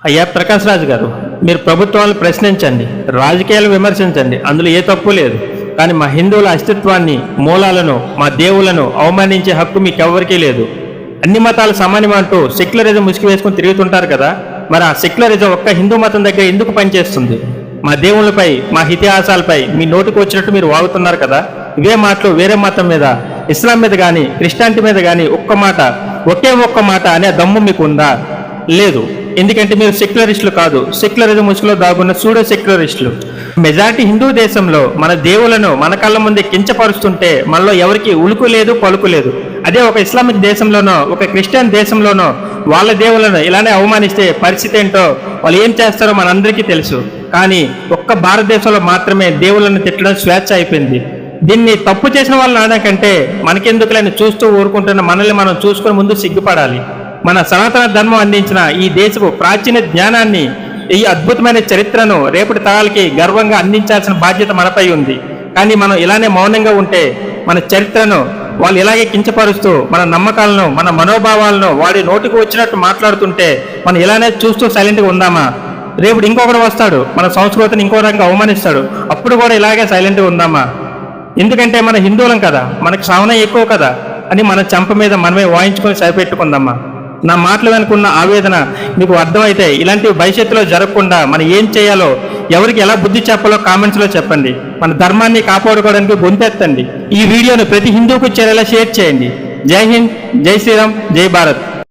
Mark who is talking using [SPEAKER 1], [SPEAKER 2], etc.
[SPEAKER 1] అయ్యా ప్రకాష్ రాజు గారు, మీరు ప్రభుత్వాలను ప్రశ్నించండి, రాజకీయాలు విమర్శించండి, అందులో ఏ తప్పు లేదు. కానీ మా హిందువుల అస్తిత్వాన్ని, మూలాలను, మా దేవులను అవమానించే హక్కు మీకెవ్వరికీ లేదు. అన్ని మతాలు సమానం అంటూ సెక్యులరిజం ముసుగు వేసుకుని తిరుగుతుంటారు కదా, మరి ఆ సెక్యులరిజం ఒక్క హిందూ మతం దగ్గర ఎందుకు పనిచేస్తుంది? మా దేవుళ్ళపై, మా ఇతిహాసాలపై మీ నోటికి వచ్చినట్టు మీరు వాగుతున్నారు కదా. ఇవే మాటలు వేరే మతం మీద, ఇస్లాం మీద కానీ క్రిస్టియానిటీ మీద కానీ ఒకే ఒక్క మాట అనే దమ్ము మీకు ఉందా? లేదు. ఎందుకంటే మీరు సెక్యులరిస్టులు కాదు, సెక్యులరిజం ముసుగులో దాగున్న సూడో సెక్యులరిస్టులు. మెజారిటీ హిందూ దేశంలో మన దేవులను మన కళ్ళ ముందే కించపరుస్తుంటే మనలో ఎవరికి ఉలుకు లేదు, పలుకు లేదు. అదే ఒక ఇస్లామిక్ దేశంలోనో, ఒక క్రిస్టియన్ దేశంలోనో వాళ్ళ దేవులను ఇలానే అవమానిస్తే పరిస్థితి ఏంటో, వాళ్ళు ఏం చేస్తారో మనందరికీ తెలుసు. కానీ ఒక్క భారతదేశంలో మాత్రమే దేవులను తిట్టడం స్వేచ్ఛ అయిపోయింది. దీన్ని తప్పు చేసిన వాళ్ళని అనకంటే మనకెందుకులని చూస్తూ ఊరుకుంటున్న మనల్ని మనం చూసుకొని ముందు సిగ్గుపడాలి. మన సనాతన ధర్మం అందించిన ఈ దేశపు ప్రాచీన జ్ఞానాన్ని, ఈ అద్భుతమైన చరిత్రను రేపటి తరాలకి గర్వంగా అందించాల్సిన బాధ్యత మనపై ఉంది. కానీ మనం ఇలానే మౌనంగా ఉంటే మన చరిత్రను వాళ్ళు ఇలాగే కించపరుస్తూ, మన నమ్మకాలను, మన మనోభావాలను వాడి నోటికి వచ్చినట్టు మాట్లాడుతుంటే మనం ఇలానే చూస్తూ సైలెంట్గా ఉందామా? రేపు ఇంకొకటి వస్తాడు, మన సంస్కృతిని ఇంకో రకంగా అవమానిస్తాడు, అప్పుడు కూడా ఇలాగే సైలెంట్గా ఉందామా? ఎందుకంటే మన హిందువులం కదా, మనకు శ్రవణ ఎక్కువ కదా అని మన చెంప మీద మనమే వాయించుకొని సరిపెట్టుకుందామా? నా మాటలు వెనుకున్న ఆవేదన మీకు అర్థమైతే ఇలాంటివి భవిష్యత్తులో జరగకుండా మనం ఏం చేయాలో, ఎవరికి ఎలా బుద్ధి చెప్పాలో కామెంట్స్లో చెప్పండి. మన ధర్మాన్ని కాపాడుకోవడానికి గొంతెత్తండి. ఈ వీడియోను ప్రతి హిందూకు చేరేలా షేర్ చేయండి. జై హింద్, జై శ్రీరామ్, జై భారత్.